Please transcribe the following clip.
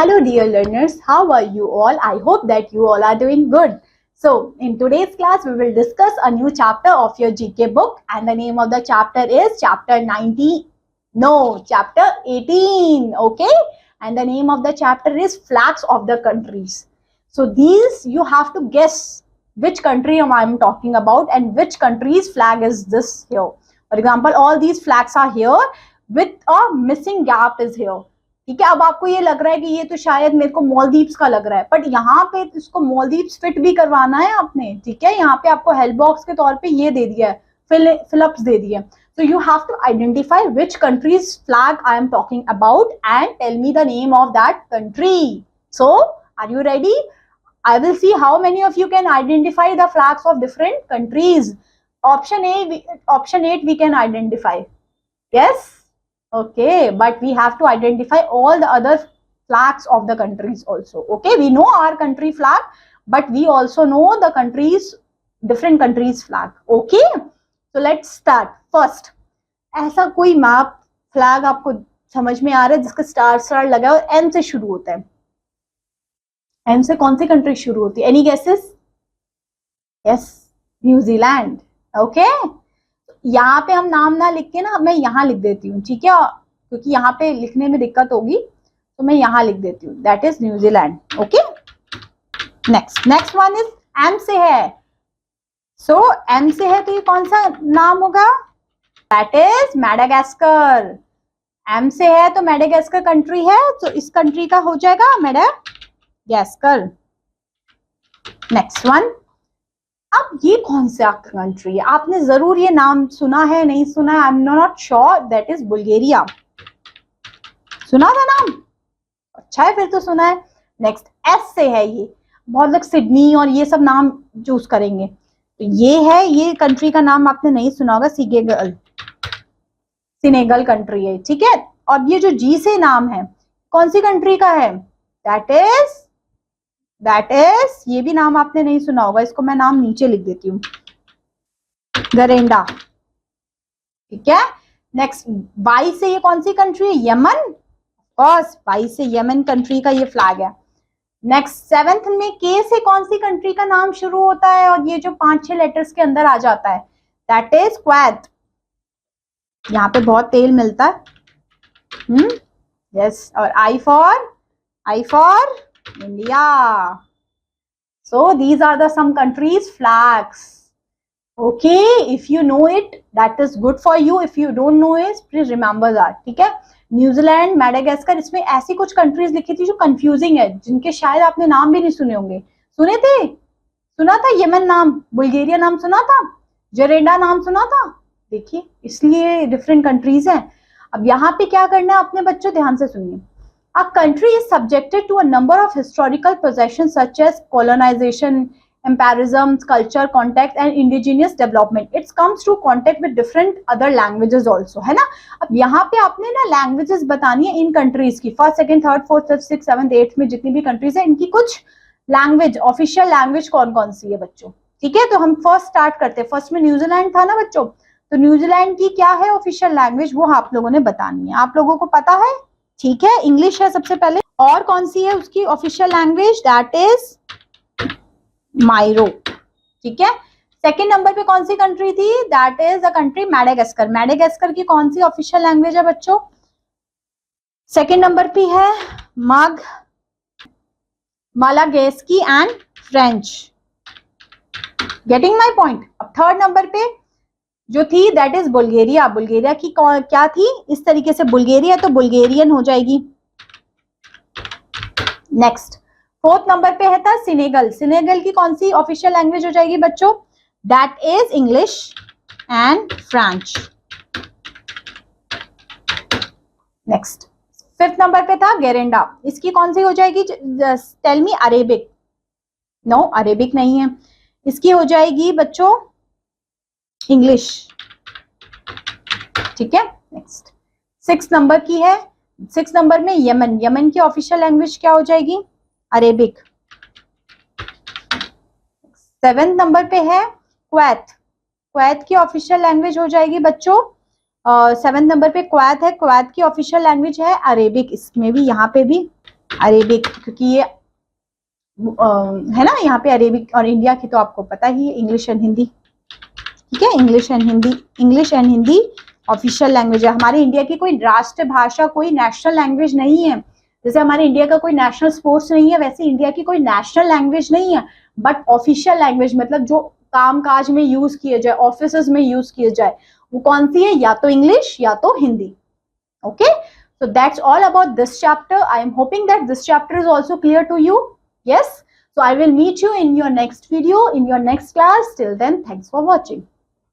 Hello dear learners, how are you all? I hope that you all are doing good. So in today's class we will discuss a new chapter of your GK book, and the name of the chapter is chapter 18, okay? And the name of the chapter is flags of the countries. So these you have to guess which country I am talking about and which country's flag is this here. For example, all these flags are here with a missing gap is here. ठीक है, अब आपको ये लग रहा है कि ये तो शायद मेरे को मालदीव्स का लग रहा है, बट यहाँ पे इसको मालदीव्स फिट भी करवाना है आपने, ठीक है। यहाँ पे आपको हेल्प बॉक्स के तौर पे ये दे दिया है, फिलअप्स दे दिए। So you have to identify which country's flag I am talking about and tell me the name of that country. So are you ready? I will see how many of you can identify the flags of different countries. Option 8 we can identify. Yes? Okay, but we have to identify all the other flags of the countries also. Okay, we know our country flag, but we also know the different countries flag. Okay, so let's start. First, ऐसा कोई map flag आपको समझ में आ रहा है जिसका star लगा है और एम से शुरू होता है? एम से कौन सी कंट्री शुरू होती है? Any guesses? Yes, New Zealand. Okay, यहाँ पे हम नाम ना लिख के ना मैं यहाँ लिख देती हूँ, ठीक है, क्योंकि यहाँ पे लिखने में दिक्कत होगी तो मैं यहाँ लिख देती हूँ, that is New Zealand. Okay, next one is M से है। सो एम से है तो ये कौन सा नाम होगा? That is Madagascar. एम से है तो मैडागास्कर कंट्री है, तो इस कंट्री का हो जाएगा मैडागास्कर। नेक्स्ट वन, अब ये कौन सा कंट्री है? आपने जरूर ये नाम सुना है, नहीं सुना है, I am not sure. That is Bulgaria. सुना था नाम? अच्छा है, फिर तो सुना है। नेक्स्ट एस से है, ये बहुत लोग सिडनी और ये सब नाम चूज करेंगे, तो ये है, ये कंट्री का नाम आपने नहीं सुना होगा, सिनेगल कंट्री है, ठीक है। और ये जो जी से नाम है कौन सी कंट्री का है? दैट इज ये भी नाम आपने नहीं सुना होगा, इसको मैं नाम नीचे लिख देती हूँ, गरेंडा, ठीक है। नेक्स्ट वाई से ये कौन सी कंट्री है? यमन। ऑफकोर्स, वाई से यमन कंट्री का ये फ्लैग है। नेक्स्ट सेवेंथ में के से कौन सी कंट्री का नाम शुरू होता है और ये जो 5-6 लेटर्स के अंदर आ जाता है? That is Kuwait. यहाँ पे बहुत तेल मिलता है। यस, और I for India. So these are the some countries flags. Okay, if you know it, that is good for you. If you don't know it, please remember that. ठीक है, New Zealand, Madagascar, इसमें ऐसी कुछ countries लिखी थी जो confusing है, जिनके शायद आपने नाम भी नहीं सुने होंगे। सुने थे? सुना था यमन नाम, बुल्गारिया नाम सुना था, गरेंडा नाम सुना था। देखिए, इसलिए डिफरेंट कंट्रीज हैं। अब यहाँ पे क्या करना है अपने बच्चों, ध्यान से सुनिए। A country is subjected to a number of historical possessions such as colonization, imperialism, culture, contact and indigenous development. It comes to contact with different other languages also, है ना। अब यहाँ पे आपने ना लैंग्वेजेस बतानी है इन कंट्रीज की, first, second, third, fourth, fifth, six, seventh, eighth में जितनी भी कंट्रीज है, इनकी कुछ लैंग्वेज, ऑफिशियल लैंग्वेज कौन कौन सी है बच्चों, ठीक है। तो हम फर्स्ट स्टार्ट करते हैं। फर्स्ट में न्यूजीलैंड था ना बच्चों, तो न्यूजीलैंड की क्या है ऑफिशियल लैंग्वेज, वो आप लोगों ने बतानी है। आप लोगों को पता है, ठीक है, इंग्लिश है सबसे पहले। और कौन सी है उसकी official language? That is Miro, ठीक है। सेकंड नंबर पे कौन सी कंट्री थी? That is the country Madagascar. Madagascar की कौन सी ऑफिशियल लैंग्वेज है बच्चों? सेकंड नंबर पे है Malagasy and French. Getting my point. अब थर्ड नंबर पे जो थी दैट इज बुल्गारिया। बुल्गारिया की क्या थी? इस तरीके से बुल्गारिया, तो बुल्गारियन हो जाएगी। नेक्स्ट फोर्थ नंबर पे है था सिनेगल। सिनेगल की कौन सी ऑफिशियल लैंग्वेज हो जाएगी बच्चों? That is English and French. Next fifth number पे था गरेंडा। इसकी कौन सी हो जाएगी? Tell me. Arabic? No, Arabic नहीं है। इसकी हो जाएगी बच्चों इंग्लिश, ठीक है। नेक्स्ट सिक्स नंबर की है, सिक्स नंबर में यमन। यमन की ऑफिशियल लैंग्वेज क्या हो जाएगी? अरेबिक। सेवेंथ नंबर पे है क्वैत। क्वैत की ऑफिशियल लैंग्वेज हो जाएगी बच्चों, सेवेंथ नंबर पे क्वैत है, क्वैत की ऑफिशियल लैंग्वेज है अरेबिक। इसमें भी, यहाँ पे भी अरेबिक, क्योंकि ये है ना, यहाँ पे अरेबिक, और इंडिया की तो आपको पता ही है इंग्लिश एंड हिंदी, ठीक है, English and Hindi, English and Hindi official language है। हमारे इंडिया की कोई राष्ट्रभाषा, कोई नेशनल लैंग्वेज नहीं है। जैसे हमारे इंडिया का कोई नेशनल स्पोर्ट्स नहीं है, वैसे इंडिया की कोई नेशनल लैंग्वेज नहीं है, बट ऑफिशियल लैंग्वेज मतलब जो काम काज में यूज किए जाए, ऑफिस में यूज किए जाए, वो कौन सी है, या तो इंग्लिश या तो Hindi. Okay, so that's all about this chapter. I am hoping that this chapter is also clear to you. Yes, so I will meet you in your next video, in your next class. Till then, thanks for watching.